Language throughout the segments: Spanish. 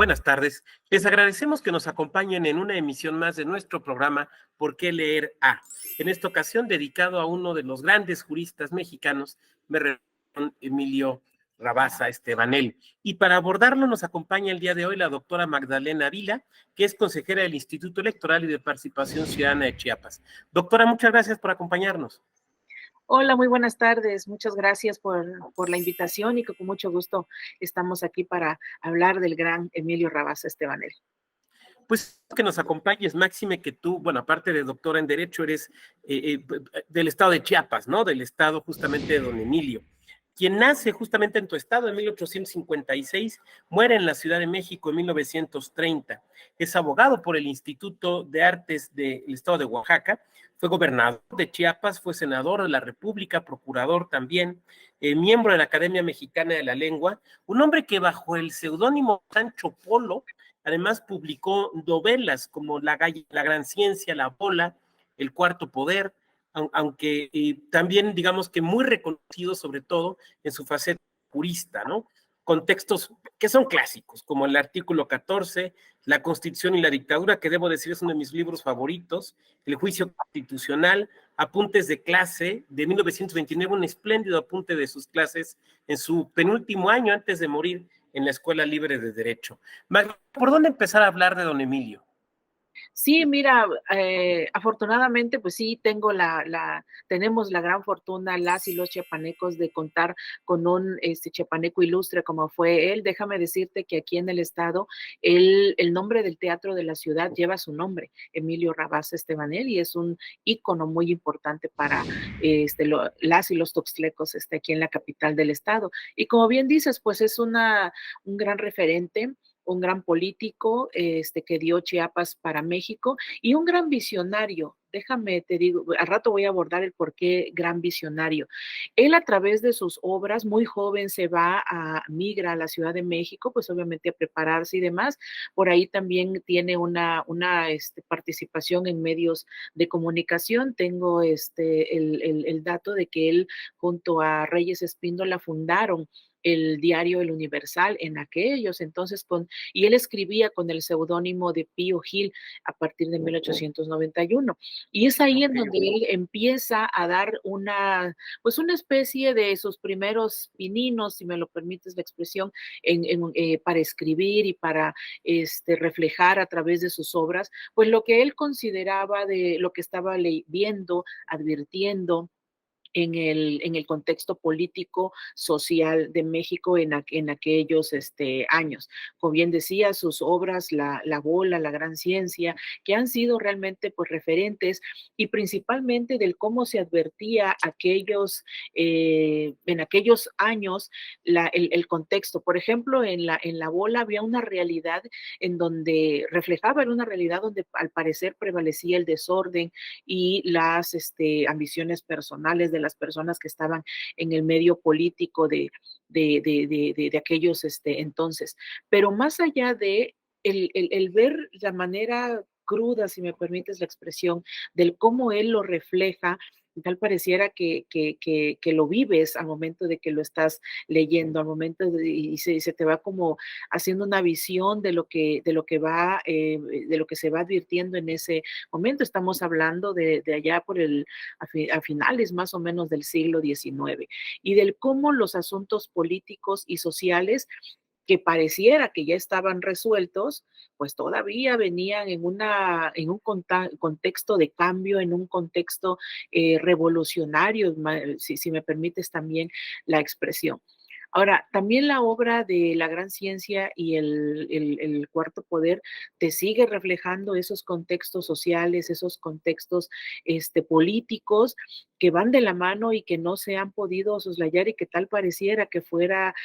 Buenas tardes. Les agradecemos que nos acompañen en una emisión más de nuestro programa ¿Por qué leer A? En esta ocasión dedicado a uno de los grandes juristas mexicanos, me refiero a Emilio Rabasa Estebanel. Y para abordarlo nos acompaña el día de hoy la doctora Magdalena Vila, que es consejera del Instituto Electoral y de Participación Ciudadana de Chiapas. Doctora, muchas gracias por acompañarnos. Hola, muy buenas tardes. Muchas gracias por la invitación y que con mucho gusto estamos aquí para hablar del gran Emilio Rabasa Estebanel. Pues que nos acompañes, máxime que tú, bueno, aparte de doctora en Derecho, eres del estado de Chiapas, ¿no? Del estado justamente de don Emilio, quien nace justamente en tu estado en 1856, muere en la Ciudad de México en 1930, es abogado por el Instituto de Artes del estado de Oaxaca, fue gobernador de Chiapas, fue senador de la República, procurador también, miembro de la Academia Mexicana de la Lengua, un hombre que bajo el seudónimo Sancho Polo, además publicó novelas como La Gran Ciencia, La Bola, El Cuarto Poder, aunque también digamos que muy reconocido sobre todo en su faceta jurista, ¿no? Con textos que son clásicos, como el artículo 14, La Constitución y la Dictadura, que debo decir es uno de mis libros favoritos, El Juicio Constitucional, Apuntes de Clase, de 1929, un espléndido apunte de sus clases en su penúltimo año antes de morir en la Escuela Libre de Derecho. Magda, ¿por dónde empezar a hablar de don Emilio? Sí, mira, afortunadamente, pues sí, tenemos la gran fortuna, las y los chiapanecos, de contar con un chiapaneco ilustre como fue él. Déjame decirte que aquí en el estado, el nombre del teatro de la ciudad lleva su nombre, Emilio Rabasa Estebanel, y es un ícono muy importante para las y los tuxtlecos aquí en la capital del estado. Y como bien dices, pues es un gran referente, un gran político que dio Chiapas para México y un gran visionario. Déjame, te digo, al rato voy a abordar el por qué gran visionario. Él, a través de sus obras, muy joven, migra a la Ciudad de México, pues obviamente a prepararse y demás. Por ahí también tiene una participación en medios de comunicación. Tengo el dato de que él, junto a Reyes Espíndola, fundaron el diario El Universal en aquellos entonces, y él escribía con el seudónimo de Pío Gil a partir de 1891. Y es ahí en donde él empieza a dar pues una especie de sus primeros pininos, si me lo permites la expresión, para escribir y para reflejar a través de sus obras, pues lo que él consideraba de lo que estaba viendo, advirtiendo en el contexto político, social de México en aquellos años. Como bien decía, sus obras, la Bola, La Gran Ciencia, que han sido realmente pues referentes, y principalmente del cómo se advertía en aquellos años el contexto. Por ejemplo, en la Bola había una realidad en donde reflejaba en una realidad donde al parecer prevalecía el desorden y las ambiciones personales de las personas que estaban en el medio político de aquellos entonces. Pero más allá de el ver la manera cruda, si me permites la expresión, del cómo él lo refleja, tal pareciera que lo vives al momento de que lo estás leyendo, al momento y se te va como haciendo una visión de lo que se va advirtiendo en ese momento. Estamos hablando de allá a finales más o menos del siglo XIX, y del cómo los asuntos políticos y sociales que pareciera que ya estaban resueltos, pues todavía venían en un contexto de cambio, en un contexto revolucionario, si me permites también la expresión. Ahora, también la obra de La Gran Ciencia y el Cuarto Poder te sigue reflejando esos contextos sociales, esos contextos políticos que van de la mano y que no se han podido soslayar, y que tal pareciera que fuera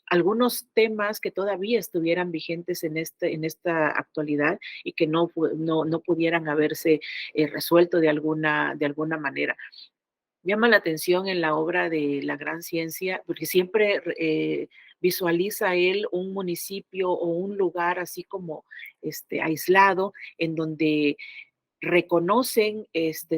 algunos temas que todavía estuvieran vigentes en esta actualidad, y que no pudieran haberse resuelto de alguna manera. Llama la atención en la obra de La Gran Ciencia, porque siempre visualiza él un municipio o un lugar así como aislado, en donde reconocen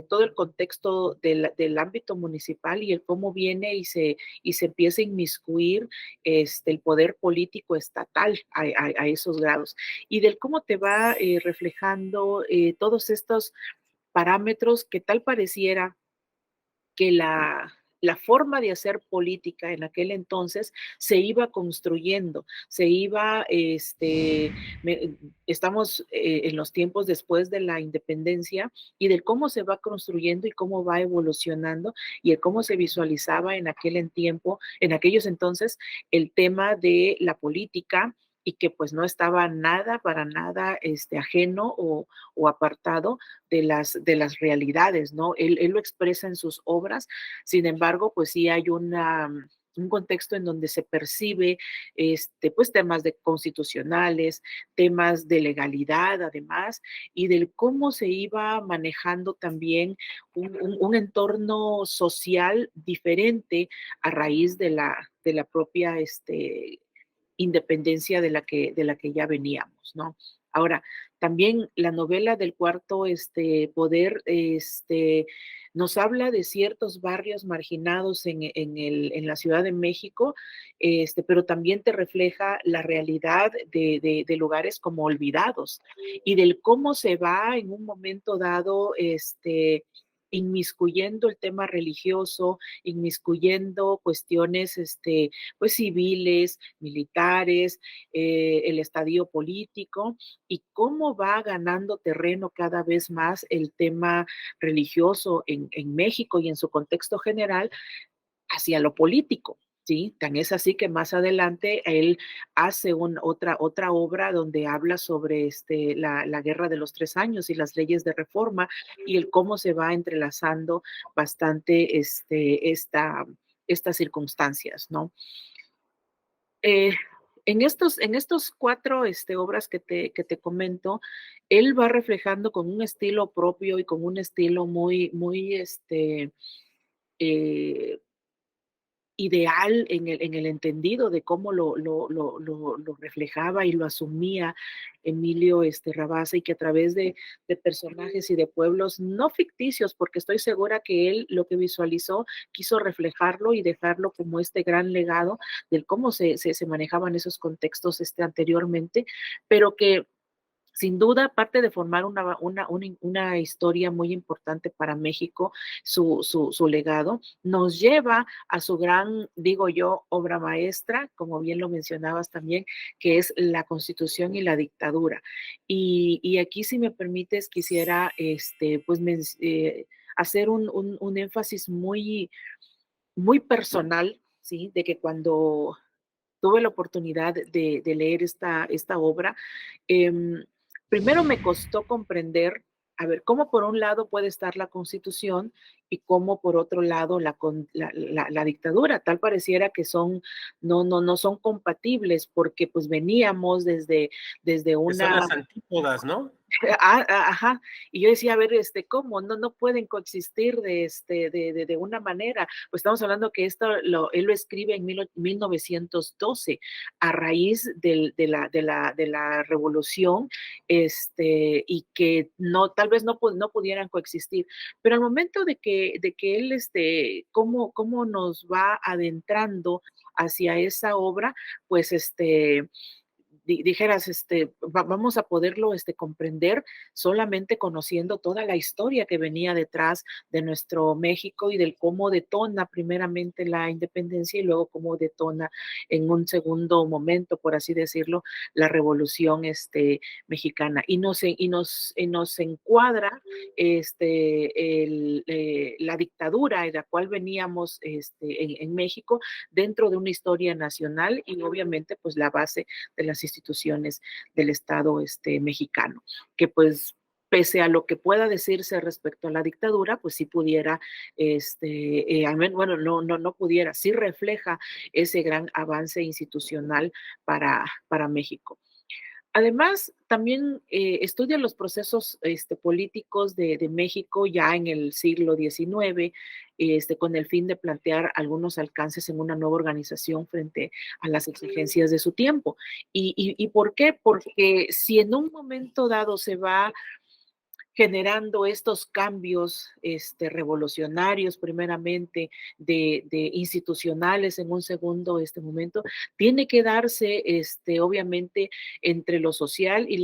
todo el contexto del ámbito municipal y el cómo viene y se empieza a inmiscuir el poder político estatal a esos grados, y del cómo te va reflejando todos estos parámetros que tal pareciera que la forma de hacer política en aquel entonces se iba construyendo, se iba, estamos en los tiempos después de la independencia y del cómo se va construyendo y cómo va evolucionando y el cómo se visualizaba en aquel tiempo, en aquellos entonces, el tema de la política y que pues no estaba nada, para nada ajeno o apartado de las realidades, ¿no? Él lo expresa en sus obras, sin embargo, pues sí hay un contexto en donde se percibe pues temas de constitucionales, temas de legalidad además, y del cómo se iba manejando también un entorno social diferente a raíz de la propia independencia de la que ya veníamos, ¿no? Ahora, también la novela del cuarto poder nos habla de ciertos barrios marginados en la Ciudad de México, pero también te refleja la realidad de lugares como olvidados y del cómo se va en un momento dado inmiscuyendo el tema religioso, inmiscuyendo cuestiones pues civiles, militares, el estadio político y cómo va ganando terreno cada vez más el tema religioso en México y en su contexto general hacia lo político. Sí, tan es así que más adelante él hace otra obra donde habla sobre la Guerra de los 3 años y las leyes de reforma y el cómo se va entrelazando bastante estas circunstancias, ¿no? Eh, en estos cuatro obras que te comento, él va reflejando con un estilo propio y con un estilo muy eh, ideal en el entendido de cómo lo reflejaba y lo asumía Emilio Rabasa y que a través de personajes y de pueblos no ficticios, porque estoy segura que él lo que visualizó quiso reflejarlo y dejarlo como este gran legado del cómo se manejaban esos contextos anteriormente, pero que sin duda, aparte de formar una historia muy importante para México, su legado, nos lleva a su gran, digo yo, obra maestra, como bien lo mencionabas también, que es la Constitución y la dictadura. Y aquí, si me permites, quisiera pues, hacer un énfasis muy personal, ¿sí? De que cuando tuve la oportunidad de leer esta obra, eh, primero me costó comprender, a ver, cómo por un lado puede estar la Constitución y cómo por otro lado la dictadura. Tal pareciera que no son compatibles porque pues veníamos desde Que son una las antípodas, ¿no? Ajá, y yo decía, a ver, ¿cómo? No pueden coexistir de una manera. Pues estamos hablando que él lo escribe en 1912, a raíz de la revolución, y que tal vez no pudieran coexistir. Pero al momento de que él, cómo nos va adentrando hacia esa obra, pues, dijeras, vamos a poderlo comprender solamente conociendo toda la historia que venía detrás de nuestro México y del cómo detona primeramente la independencia y luego cómo detona en un segundo momento, por así decirlo, la revolución mexicana. Y nos encuadra la dictadura en la cual veníamos en México dentro de una historia nacional y obviamente pues la base de las instituciones del Estado mexicano, que pues pese a lo que pueda decirse respecto a la dictadura, pues sí pudiera, al menos, bueno, no pudiera, sí refleja ese gran avance institucional para México. Además, también estudia los procesos políticos de México ya en el siglo XIX, con el fin de plantear algunos alcances en una nueva organización frente a las exigencias de su tiempo. ¿Y por qué? Porque si en un momento dado se va generando estos cambios revolucionarios, primeramente, de institucionales en un segundo momento, tiene que darse, obviamente, entre lo social y,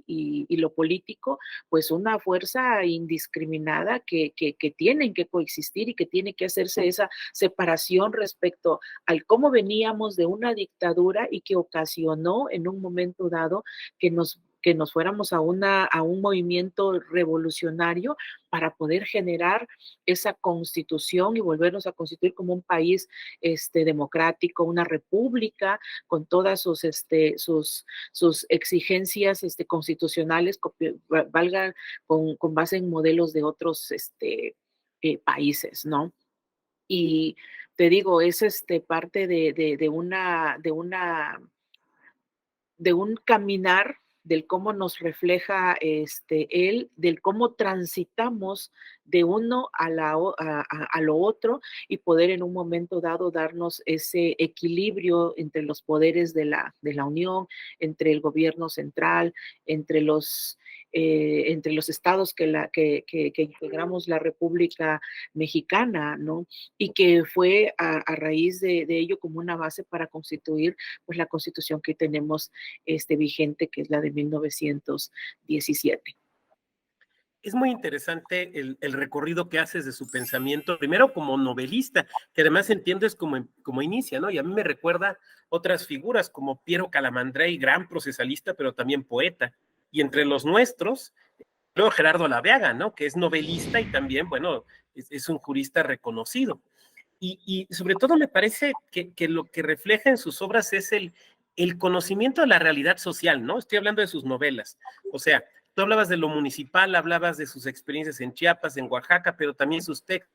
y lo político, pues una fuerza indiscriminada que tienen que coexistir y que tiene que hacerse esa separación respecto al cómo veníamos de una dictadura y que ocasionó en un momento dado que nos fuéramos a un movimiento revolucionario para poder generar esa constitución y volvernos a constituir como un país democrático, una república con todas sus exigencias constitucionales, valga con base en modelos de otros países, ¿no? Y te digo, es parte de un caminar del cómo nos refleja él, del cómo transitamos de uno a lo otro y poder en un momento dado darnos ese equilibrio entre los poderes de la Unión, entre el gobierno central, entre los estados que integramos la República Mexicana, ¿no? Y que fue a raíz de ello como una base para constituir pues la constitución que tenemos vigente, que es la de 1917. Es muy interesante el recorrido que haces de su pensamiento, primero como novelista, que además entiendo es como inicia, ¿no? Y a mí me recuerda otras figuras como Piero Calamandrei, gran procesalista, pero también poeta. Y entre los nuestros, luego Gerardo Laveaga, ¿no? Que es novelista y también, bueno, es un jurista reconocido. Y sobre todo me parece que lo que refleja en sus obras es el conocimiento de la realidad social, ¿no? Estoy hablando de sus novelas. O sea, tú hablabas de lo municipal, hablabas de sus experiencias en Chiapas, en Oaxaca, pero también sus textos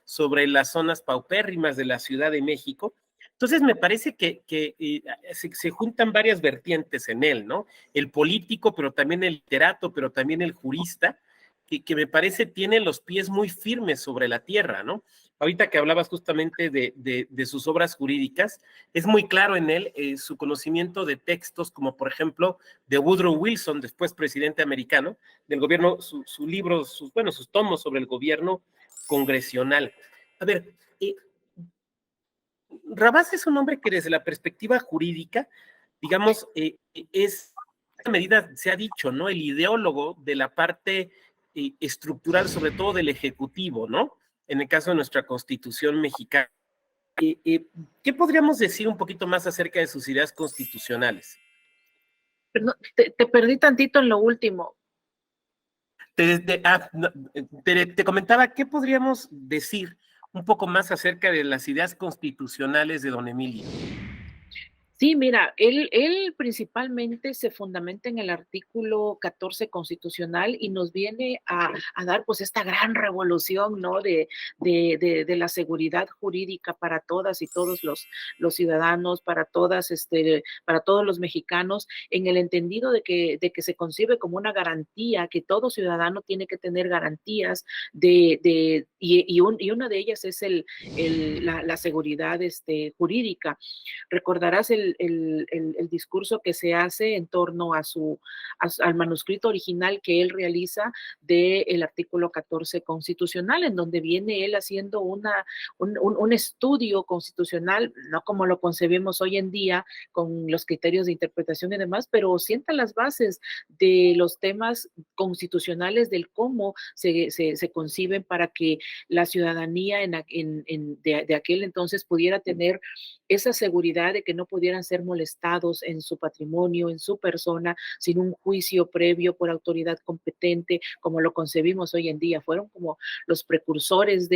sobre las zonas paupérrimas de la Ciudad de México. Entonces me parece que se juntan varias vertientes en él, ¿no? El político, pero también el literato, pero también el jurista, que me parece tiene los pies muy firmes sobre la tierra, ¿no? Ahorita que hablabas justamente de sus obras jurídicas, es muy claro en él su conocimiento de textos, como por ejemplo de Woodrow Wilson, después presidente americano, del gobierno, su libro, sus tomos sobre el gobierno congresional. A ver, Rabás es un hombre que desde la perspectiva jurídica, digamos, es, en medida se ha dicho, ¿no? El ideólogo de la parte estructural, sobre todo del Ejecutivo, ¿no? En el caso de nuestra Constitución mexicana. ¿Qué podríamos decir un poquito más acerca de sus ideas constitucionales? Pero no, te perdí tantito en lo último. No, te comentaba, ¿qué podríamos decir un poco más acerca de las ideas constitucionales de don Emilio? Sí, mira, él principalmente se fundamenta en el artículo 14 constitucional y nos viene a dar pues esta gran revolución, ¿no? De la seguridad jurídica para todas y todos los ciudadanos, para todas, para todos los mexicanos, en el entendido de que se concibe como una garantía, que todo ciudadano tiene que tener garantías y una de ellas es la seguridad jurídica. Recordarás el discurso que se hace en torno al manuscrito original que él realiza del artículo 14 constitucional, en donde viene él haciendo un estudio constitucional, no como lo concebimos hoy en día, con los criterios de interpretación y demás, pero sienta las bases de los temas constitucionales del cómo se conciben para que la ciudadanía de aquel entonces pudiera tener esa seguridad de que no pudieran ser molestados en su patrimonio, en su persona, sin un juicio previo por autoridad competente, como lo concebimos hoy en día. Fueron como los precursores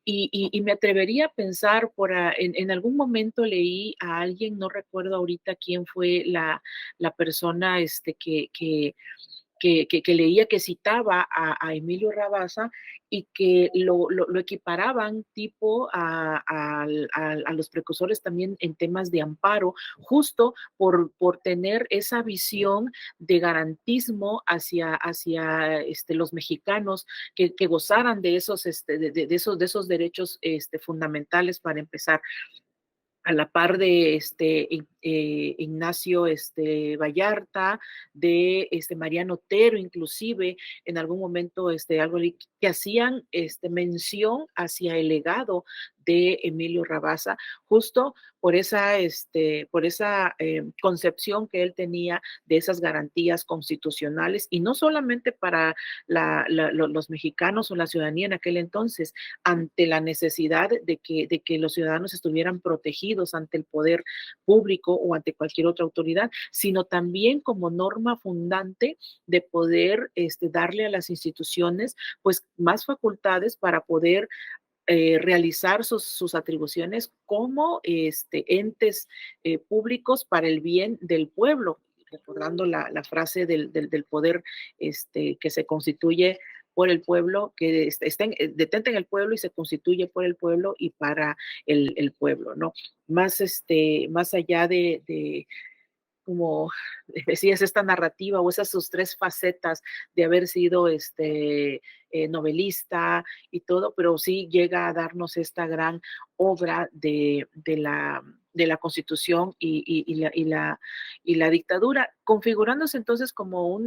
y me atrevería a pensar, en algún momento leí a alguien, no recuerdo ahorita quién fue la persona que leía, que citaba a Emilio Rabasa y que lo equiparaban tipo a los precursores también en temas de amparo, justo por tener esa visión de garantismo hacia los mexicanos que gozaran de esos derechos fundamentales para empezar. a la par de Ignacio Vallarta, de Mariano Otero, inclusive en algún momento algo que hacían mención hacia el legado de Emilio Rabasa, justo por esa concepción que él tenía de esas garantías constitucionales, y no solamente para los mexicanos o la ciudadanía en aquel entonces, ante la necesidad de que los ciudadanos estuvieran protegidos ante el poder público o ante cualquier otra autoridad, sino también como norma fundante de poder darle a las instituciones pues más facultades para poder realizar sus atribuciones como entes públicos para el bien del pueblo, recordando la frase del poder que se constituye por el pueblo, que detenta en el pueblo y se constituye por el pueblo y para el pueblo, ¿no? Más allá de como decías, esta narrativa o esas sus tres facetas de haber sido novelista y todo, pero sí llega a darnos esta gran obra de la Constitución y la dictadura, configurándose entonces como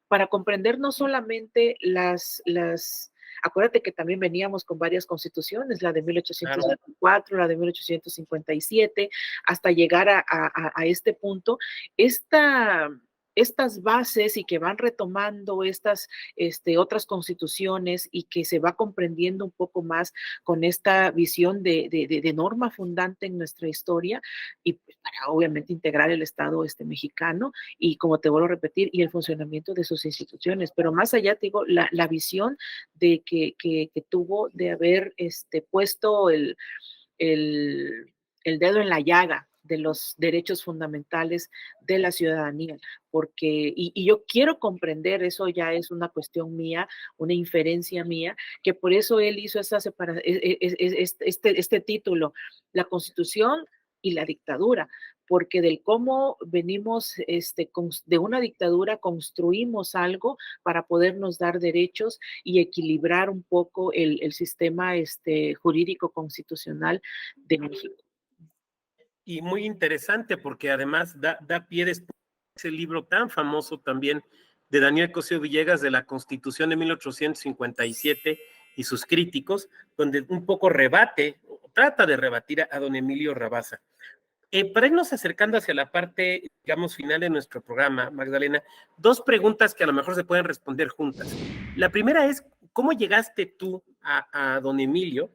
para comprender no solamente acuérdate que también veníamos con varias constituciones, la de 1824, la de 1857, hasta llegar a este punto. Estas bases y que van retomando estas otras constituciones y que se va comprendiendo un poco más con esta visión de norma fundante en nuestra historia y para obviamente integrar el Estado mexicano y como te vuelvo a repetir, y el funcionamiento de sus instituciones. Pero más allá, te digo, la visión de que tuvo de haber puesto el dedo en la llaga de los derechos fundamentales de la ciudadanía, porque, y yo quiero comprender, eso ya es una cuestión mía, una inferencia mía, que por eso él hizo esa separación, este título, la Constitución y la dictadura, porque del cómo venimos de una dictadura construimos algo para podernos dar derechos y equilibrar un poco el sistema jurídico constitucional de México. Y muy interesante porque además da pie después a ese libro tan famoso también de Daniel Cosío Villegas de la Constitución de 1857 y sus críticos, donde un poco rebate, o trata de rebatir a don Emilio Rabasa. Para irnos acercando hacia la parte, digamos, final de nuestro programa, Magdalena, dos preguntas que a lo mejor se pueden responder juntas. La primera es, ¿cómo llegaste tú a don Emilio?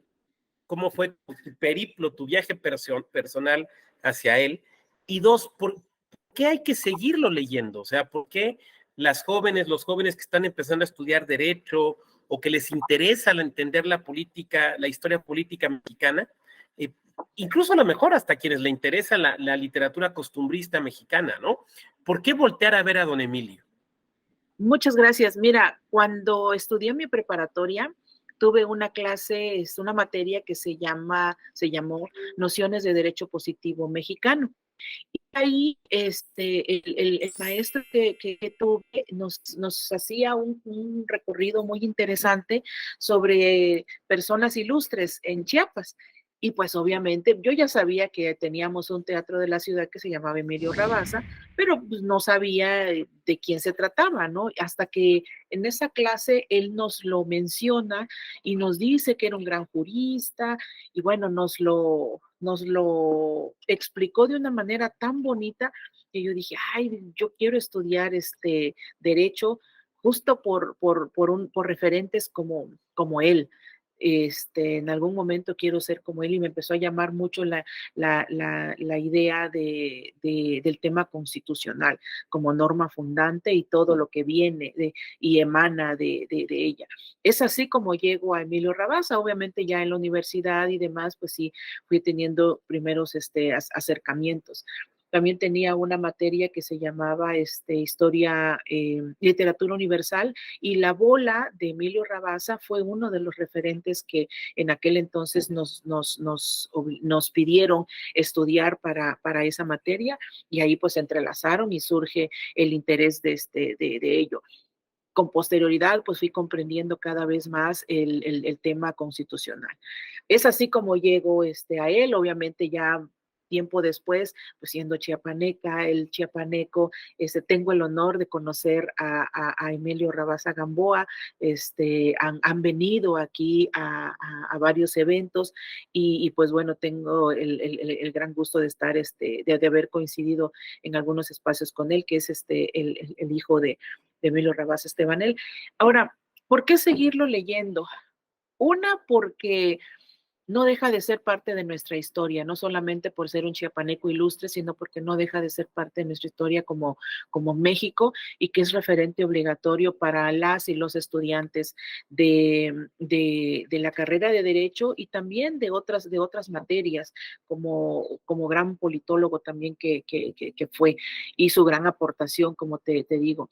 ¿Cómo fue tu periplo, tu viaje personal hacia él? Y dos, ¿por qué hay que seguirlo leyendo? O sea, ¿por qué los jóvenes que están empezando a estudiar derecho o que les interesa entender la política, la historia política mexicana, incluso a lo mejor hasta quienes le interesa la literatura costumbrista mexicana, ¿no? ¿Por qué voltear a ver a don Emilio? Muchas gracias. Mira, cuando estudié mi preparatoria, tuve una clase, una materia que se llamó Nociones de Derecho Positivo Mexicano. Y ahí el maestro que tuve nos hacía un recorrido muy interesante sobre personas ilustres en Chiapas. Y pues obviamente yo ya sabía que teníamos un teatro de la ciudad que se llamaba Emilio Rabasa, pero pues no sabía de quién se trataba, ¿no? Hasta que en esa clase él nos lo menciona y nos dice que era un gran jurista y bueno, nos lo explicó de una manera tan bonita que yo dije, ay, yo quiero estudiar derecho justo por referentes como él. En algún momento quiero ser como él y me empezó a llamar mucho la idea del tema constitucional como norma fundante y todo lo que viene y emana de ella. Es así como llego a Emilio Rabasa, obviamente ya en la universidad y demás, pues sí, fui teniendo primeros acercamientos. También tenía una materia que se llamaba Historia, Literatura Universal, y La Bola de Emilio Rabasa fue uno de los referentes que en aquel entonces nos pidieron estudiar para esa materia, y ahí pues se entrelazaron y surge el interés de ello. con posterioridad, pues fui comprendiendo cada vez más el tema constitucional. Es así como llego a él, obviamente ya tiempo después, pues siendo chiapaneca, el chiapaneco, tengo el honor de conocer a Emilio Rabasa Gamboa, han venido aquí a varios eventos y, pues bueno, tengo el gran gusto de estar, de haber coincidido en algunos espacios con él, que es el hijo de Emilio Rabasa Estebanel. Ahora, ¿por qué seguirlo leyendo? Una, porque no deja de ser parte de nuestra historia, no solamente por ser un chiapaneco ilustre, sino porque no deja de ser parte de nuestra historia como México y que es referente obligatorio para las y los estudiantes de la carrera de Derecho y también de otras materias, como gran politólogo también que fue, y su gran aportación, como te digo.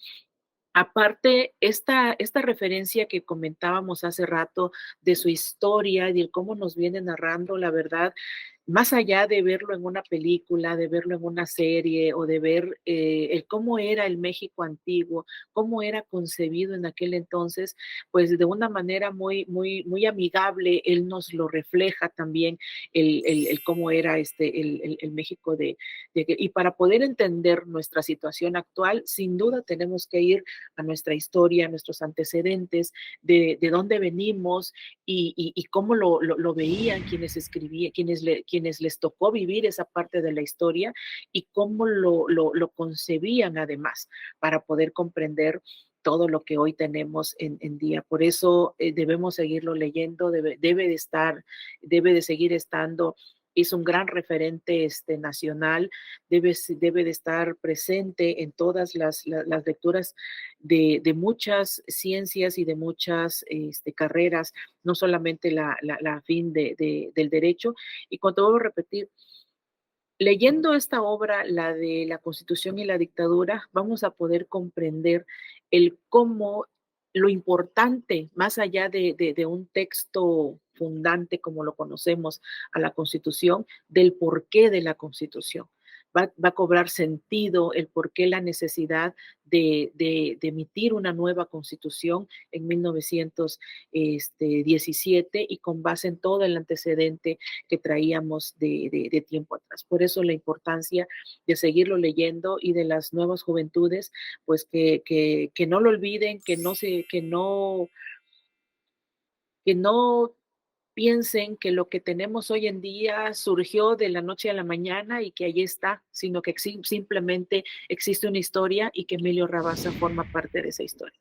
Aparte, esta referencia que comentábamos hace rato de su historia y de cómo nos viene narrando, la verdad, más allá de verlo en una película, de verlo en una serie o de ver el cómo era el México antiguo, cómo era concebido en aquel entonces, pues de una manera muy amigable, él nos lo refleja también el cómo era el México y para poder entender nuestra situación actual, sin duda tenemos que ir a nuestra historia, a nuestros antecedentes, de dónde venimos y cómo lo veían quienes escribían, quienes les tocó vivir esa parte de la historia y cómo lo concebían además para poder comprender todo lo que hoy tenemos en día. Por eso debemos seguirlo leyendo, debe de seguir estando. Es un gran referente nacional, debe de estar presente en todas las lecturas de muchas ciencias y de muchas carreras, no solamente la fin del derecho. Y cuando vuelvo a repetir, leyendo esta obra, la de la Constitución y la dictadura, vamos a poder comprender el cómo lo importante, más allá de un texto fundante como lo conocemos a la Constitución, del porqué de la Constitución. Va a cobrar sentido el porqué la necesidad de emitir una nueva Constitución en 1917 y con base en todo el antecedente que traíamos de tiempo atrás. Por eso la importancia de seguirlo leyendo y de las nuevas juventudes, pues que no lo olviden, que no piensen que lo que tenemos hoy en día surgió de la noche a la mañana y que allí está, sino que simplemente existe una historia y que Emilio Rabasa forma parte de esa historia.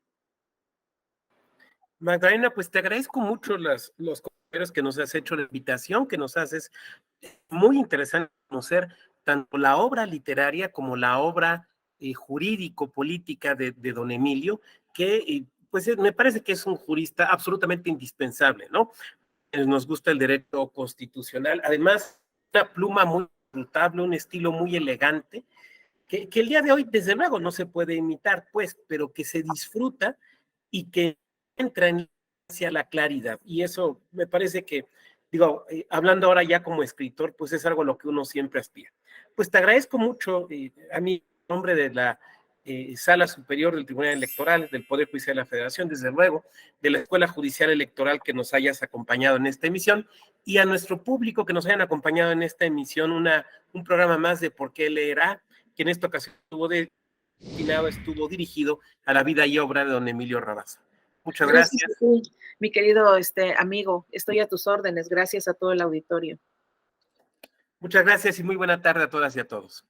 Magdalena, pues te agradezco mucho los comentarios que nos has hecho, la invitación que nos haces. Muy interesante conocer tanto la obra literaria como la obra jurídico-política de don Emilio, que pues me parece que es un jurista absolutamente indispensable, ¿no? Nos gusta el derecho constitucional, además una pluma muy notable, un estilo muy elegante, que el día de hoy desde luego no se puede imitar, pues, pero que se disfruta y que entra en la claridad. Y eso me parece que, digo, hablando ahora ya como escritor, pues es algo a lo que uno siempre aspira. Pues te agradezco mucho, a mí, en nombre de la Sala Superior del Tribunal Electoral, del Poder Judicial de la Federación, desde luego, de la Escuela Judicial Electoral que nos hayas acompañado en esta emisión, y a nuestro público que nos hayan acompañado en esta emisión, un programa más de Por qué leerá, que en esta ocasión estuvo dirigido a la vida y obra de don Emilio Rabasa. Muchas gracias. Gracias a ti, mi querido amigo. Estoy a tus órdenes. Gracias a todo el auditorio. Muchas gracias y muy buena tarde a todas y a todos.